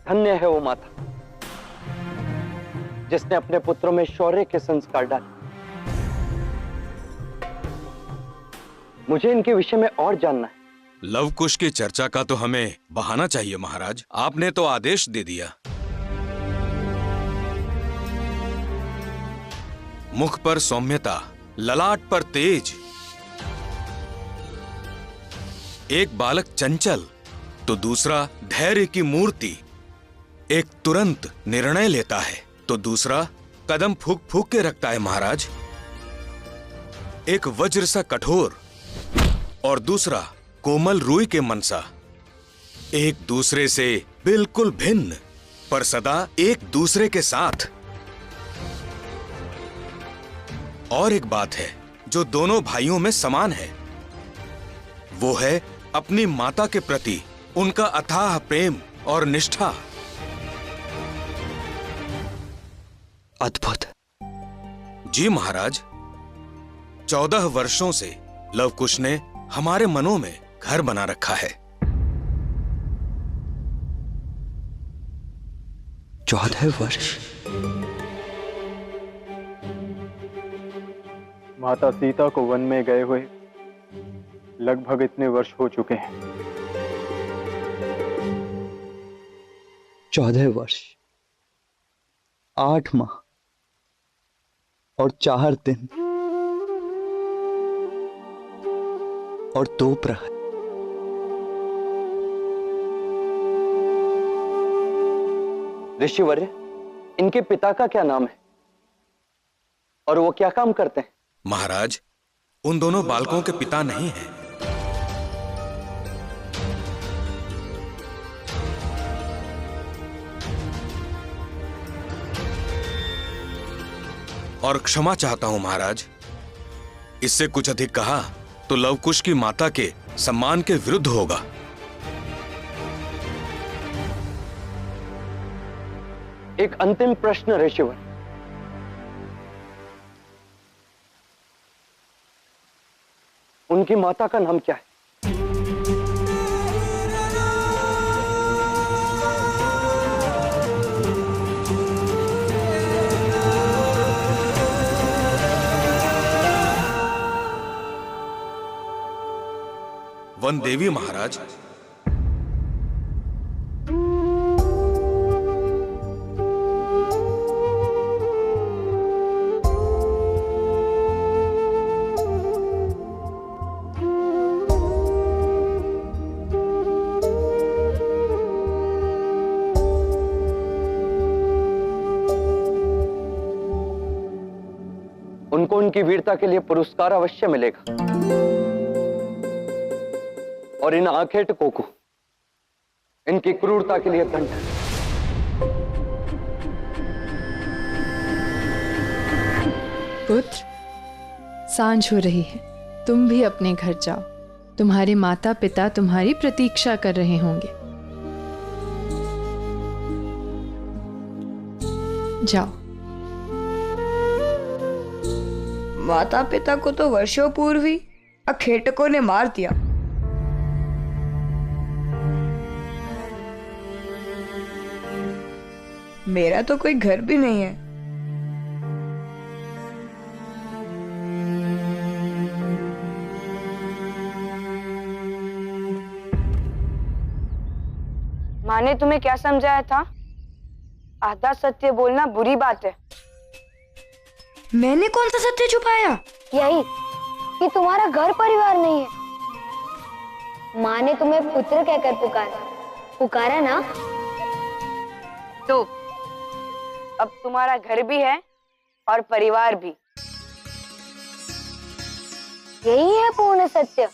धन्य है वो माता जिसने अपने पुत्रों में शौर्य के संस्कार डाले। मुझे इनके विषय में और जानना है। लवकुश की चर्चा का तो हमें बहाना चाहिए महाराज। आपने तो आदेश दे दिया। मुख पर सौम्यता, ललाट पर तेज। एक बालक चंचल तो दूसरा धैर्य की मूर्ति। एक तुरंत निर्णय लेता है तो दूसरा कदम फूंक फूंक के रखता है महाराज। एक वज्र सा कठोर और दूसरा कोमल रूई के मनसा। एक दूसरे से बिल्कुल भिन्न पर सदा एक दूसरे के साथ। और एक बात है जो दोनों भाइयों में समान है, वो है अपनी माता के प्रति उनका अथाह प्रेम और निष्ठा। अद्भुत। जी महाराज, 14 वर्षों से लवकुश ने हमारे मनों में घर बना रखा है। 14 वर्ष। माता सीता को वन में गए हुए लगभग इतने वर्ष हो चुके हैं। 14 वर्ष, 8 माह और 4 दिन और 2 प्रहर। ऋषिवर्य, इनके पिता का क्या नाम है और वो क्या काम करते हैं? महाराज, उन दोनों बालकों के पिता नहीं हैं। और क्षमा चाहता हूं महाराज, इससे कुछ अधिक कहा तो लवकुश की माता के सम्मान के विरुद्ध होगा। एक अंतिम प्रश्न ऋषिवर, उनकी माता का नाम क्या है? वन देवी महाराज। उनको उनकी वीरता के लिए पुरस्कार अवश्य मिलेगा और इन आखेटकों को इनकी क्रूरता के लिए दंड। पुत्र, सांझ हो रही है, तुम भी अपने घर जाओ। तुम्हारे माता पिता तुम्हारी प्रतीक्षा कर रहे होंगे। जाओ। माता पिता को तो वर्षों पूर्व ही आखेटकों ने मार दिया। मेरा तो कोई घर भी नहीं है। माँ ने तुम्हें क्या समझाया था? आधा सत्य बोलना बुरी बात है। मैंने कौन सा सत्य छुपाया? यही कि तुम्हारा घर परिवार नहीं है। माँ ने तुम्हें पुत्र कहकर पुकारा ना। तो अब तुम्हारा घर भी है और परिवार भी। यही है पूर्ण सत्य।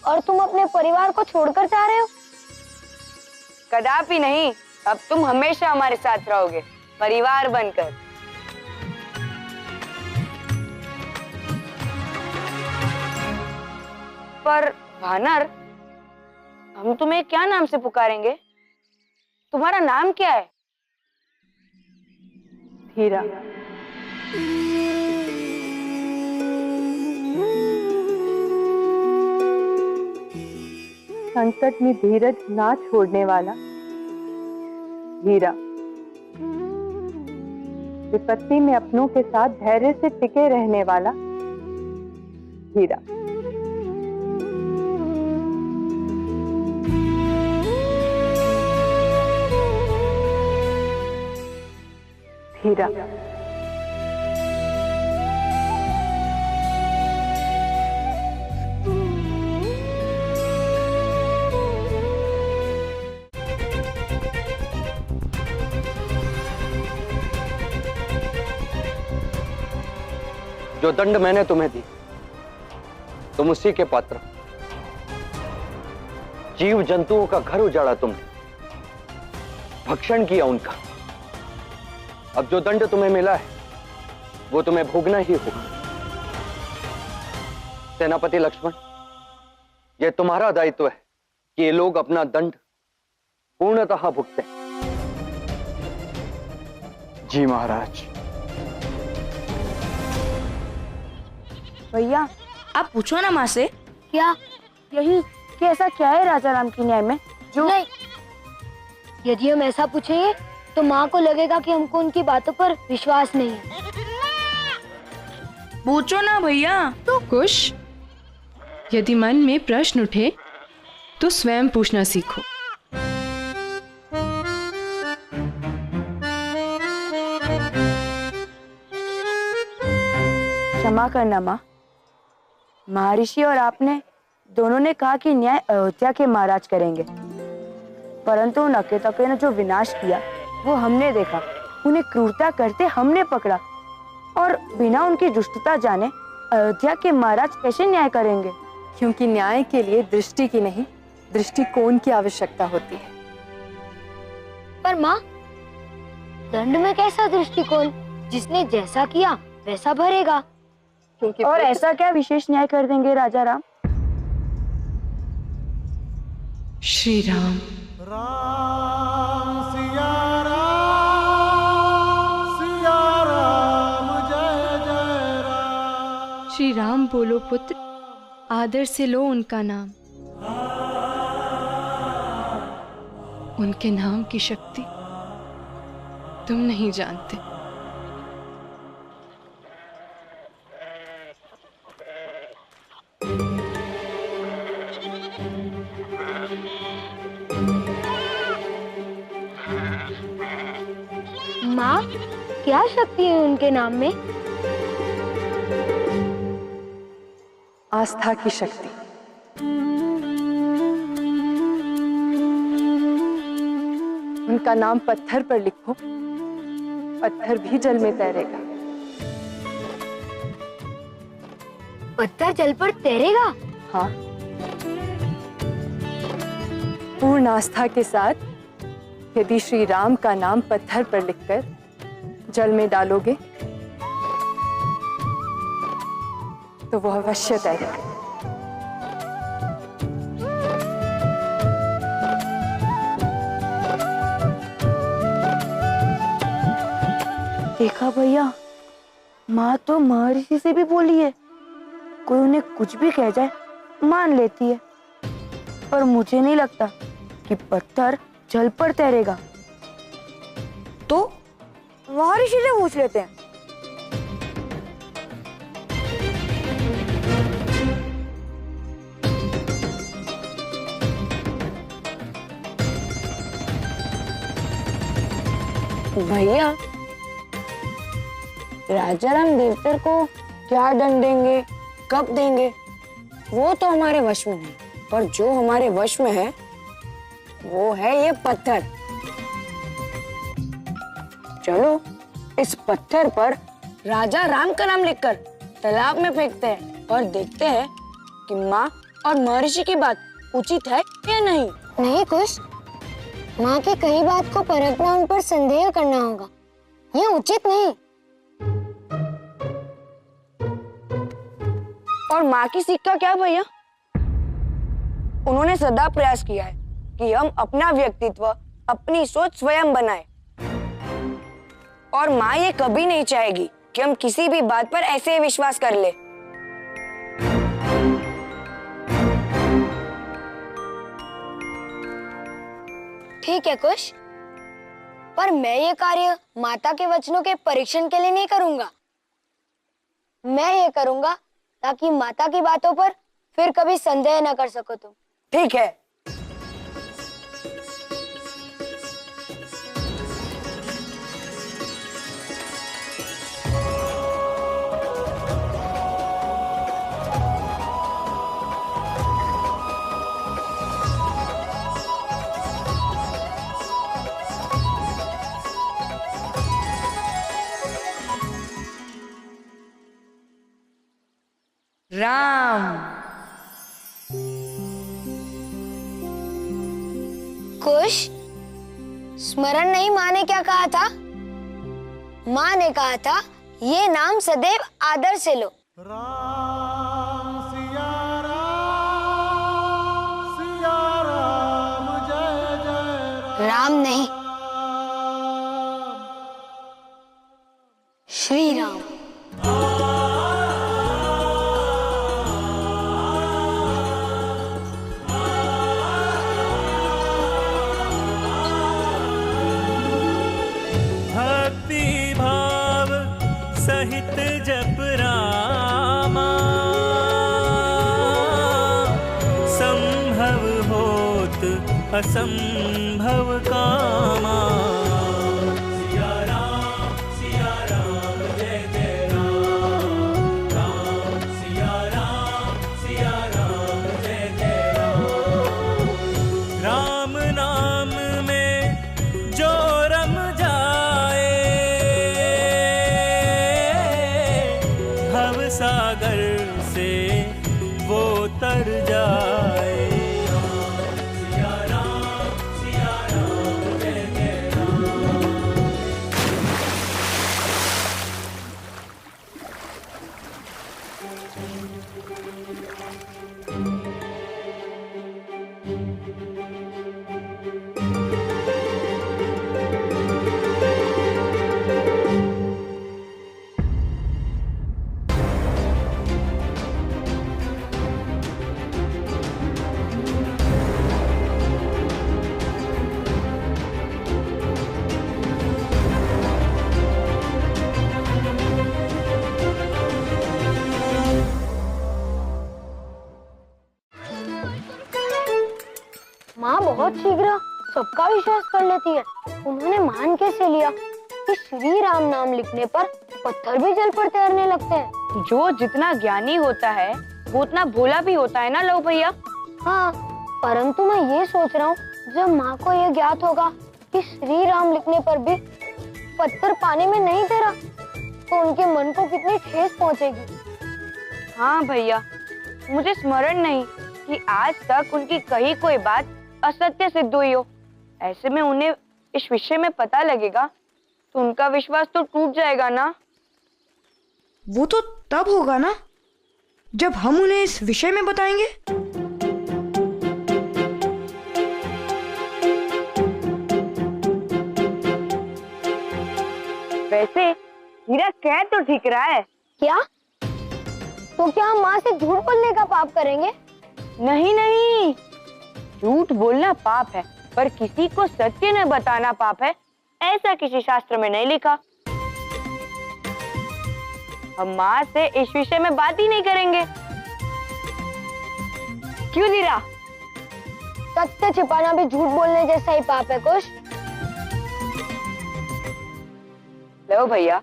और तुम अपने परिवार को छोड़कर जा रहे हो? कदापि नहीं। अब तुम हमेशा हमारे साथ रहोगे, परिवार बनकर। पर वानर, हम तुम्हें क्या नाम से पुकारेंगे? तुम्हारा नाम क्या है? धीरा। संकट में धीरज ना छोड़ने वाला हीरा, विपत्ति में अपनों के साथ धैर्य से टिके रहने वाला हीरा। हीरा, जो दंड मैंने तुम्हें दी तुम उसी के पात्र। जीव जंतुओं का घर उजाड़ा तुमने, भक्षण किया उनका। अब जो दंड तुम्हें मिला है वो तुम्हें भोगना ही होगा। सेनापति लक्ष्मण, यह तुम्हारा दायित्व है कि ये लोग अपना दंड पूर्णतः भुगतें। जी महाराज। भैया आप पूछो ना माँ से। क्या? यही कि ऐसा क्या है राजा राम की न्याय में जो नहीं, यदि हम ऐसा पूछेंगे तो माँ को लगेगा कि हमको उनकी बातों पर विश्वास नहीं है। पूछो ना भैया। तो कुश, यदि मन में प्रश्न उठे तो स्वयं पूछना सीखो। क्षमा करना माँ, महर्षि और आपने दोनों ने कहा कि न्याय अयोध्या के महाराज करेंगे, परंतु उन अकेतके ने जो विनाश किया वो हमने देखा। उन्हें क्रूरता करते हमने पकड़ा और बिना उनकी दुष्टता जाने अयोध्या के महाराज कैसे न्याय करेंगे? क्योंकि न्याय के लिए दृष्टि की नहीं, दृष्टिकोण की आवश्यकता होती है। पर माँ, दंड में कैसा दृष्टिकोण? जिसने जैसा किया वैसा भरेगा। क्योंकि और ऐसा क्या विशेष न्याय कर देंगे राजा राम? श्री राम। श्री राम बोलो पुत्र, आदर से लो उनका नाम। उनके नाम की शक्ति तुम नहीं जानते। माँ, क्या शक्ति है उनके नाम में? आस्था की शक्ति। उनका नाम पत्थर पर लिखो, पत्थर भी जल में तैरेगा। पत्थर जल पर तैरेगा? हाँ, पूर्ण आस्था के साथ यदि श्री राम का नाम पत्थर पर लिखकर जल में डालोगे तो वह अवश्य तैरेगा। देखा भैया, माँ तो महर्षि से भी बोली है, कोई उन्हें कुछ भी कह जाए मान लेती है, पर मुझे नहीं लगता कि पत्थर जल पर तैरेगा। तो महर्षि से पूछ लेते हैं। भैया, राजा राम देवतर को क्या दंड देंगे, कब देंगे, वो तो हमारे वश में नहीं, पर जो हमारे वश में है वो है ये पत्थर। चलो इस पत्थर पर राजा राम का नाम लिखकर तालाब में फेंकते हैं और देखते हैं कि माँ और महर्षि की बात उचित है या नहीं। नहीं कुश, माँ की कही बात को परखना, उन पर संदेह करना होगा। ये उचित नहीं। और माँ की सीख का क्या भैया? उन्होंने सदा प्रयास किया है कि हम अपना व्यक्तित्व, अपनी सोच स्वयं बनाए, और माँ ये कभी नहीं चाहेगी कि हम किसी भी बात पर ऐसे ही विश्वास कर ले। ठीक है कुश, पर मैं ये कार्य माता के वचनों के परीक्षण के लिए नहीं करूंगा। मैं ये करूंगा ताकि माता की बातों पर फिर कभी संदेह न कर सको तुम। ठीक है। राम। कुश, स्मरण नहीं माँ ने क्या कहा था? माँ ने कहा था ये नाम सदैव आदर से लो। राम नहीं, श्री राम। भक्ति भाव सहित जप रामा, संभव होत असंभव कामा। सिया राम जय जय राम, राम सिया राम जय जय राम। राम नाम में जो रम जाए, भव सागर से वो तर जाए। सिया राम जय जय राम। माँ बहुत शीघ्र सबका विश्वास कर लेती है। उन्होंने मान कैसे लिया कि श्री राम नाम लिखने पर पत्थर भी जल पर तैरने लगते हैं? जो जितना ज्ञानी होता है वो उतना भोला भी होता है ना लव भैया। हाँ, परंतु मैं ये सोच रहा हूँ जब माँ को ये ज्ञात होगा कि श्री राम लिखने पर भी पत्थर पानी में नहीं तैरा तो उनके मन को कितनी ठेस पहुँचेगी। हाँ भैया, मुझे स्मरण नहीं कि आज तक उनकी कही कोई बात असत्य सिद्ध हुई हो। ऐसे में उन्हें इस विषय में पता लगेगा तो उनका विश्वास तो टूट जाएगा ना। वो तो तब होगा ना जब हम उन्हें इस विषय में बताएंगे। वैसे हीरा कह तो ठीक रहा है। क्या? तो क्या हम माँ से झूठ बोलने का पाप करेंगे? नहीं नहीं, झूठ बोलना पाप है पर किसी को सत्य न बताना पाप है, ऐसा किसी शास्त्र में नहीं लिखा। हम माँ से इस विषय में बात ही नहीं करेंगे। क्यों धीरा? सत्य छिपाना भी झूठ बोलने जैसा ही पाप है कुश। लो भैया,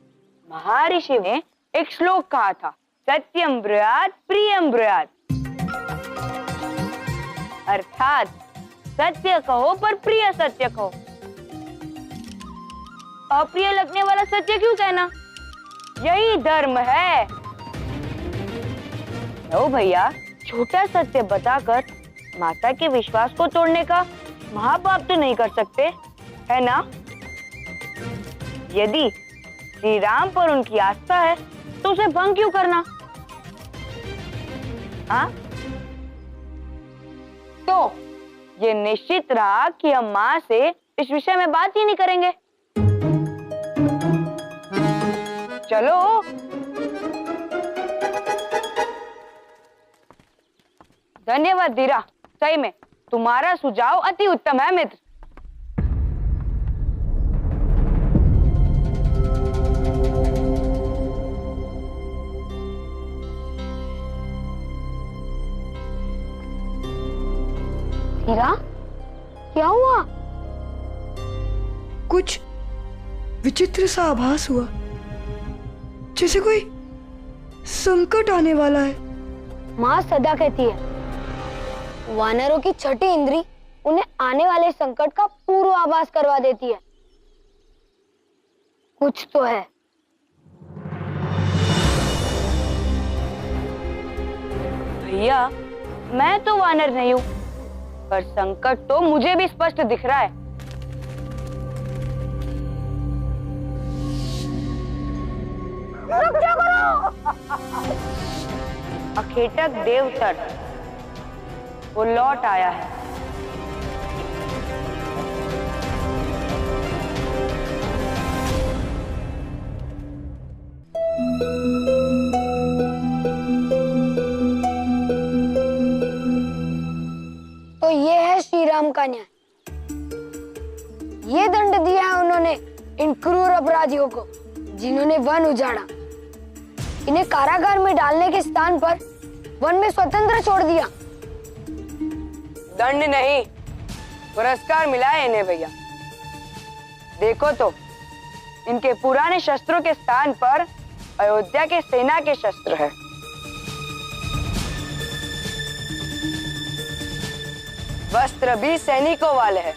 महर्षि ने एक श्लोक कहा था, सत्यम ब्रूयात् प्रियम ब्रूयात्। अर्थात सत्य कहो पर प्रिय सत्य कहो। अप्रिय लगने वाला सत्य क्यों कहना? यही धर्म है। लो भैया, छोटा सत्य बताकर माता के विश्वास को तोड़ने का महापाप तो नहीं कर सकते, है ना? यदि श्री राम पर उनकी आस्था है तो उसे भंग क्यों करना? हाँ? तो ये निश्चित रहा कि हम माँ से इस विषय में बात ही नहीं करेंगे। चलो। धन्यवाद धीरा, सही में तुम्हारा सुझाव अति उत्तम है मित्र। हीरा, क्या हुआ? कुछ विचित्र सा आभास हुआ, जैसे कोई संकट आने वाला है। माँ सदा कहती है वानरों की छठी इंद्री उन्हें आने वाले संकट का पूर्वाभास करवा देती है। कुछ तो है। भैया, मैं तो वानर नहीं हूँ, पर संकट तो मुझे भी स्पष्ट दिख रहा है। अखेटक देवतर वो लौट आया है। तो ये है श्री राम का न्याय। ये दंड दिया है उन्होंने इन क्रूर अपराधियों को जिन्होंने वन उजाड़ा। इन्हें कारागार में डालने के स्थान पर वन में स्वतंत्र छोड़ दिया। दंड नहीं, पुरस्कार मिला है इन्हें भैया। देखो तो, इनके पुराने शस्त्रों के स्थान पर अयोध्या के सेना के शस्त्र है। वस्त्र भी सैनिकों वाले हैं।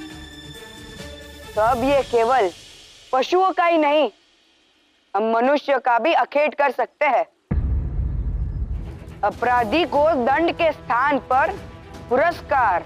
तो अब ये केवल पशुओं का ही नहीं, हम मनुष्य का भी अखेट कर सकते हैं। अपराधी को दंड के स्थान पर पुरस्कार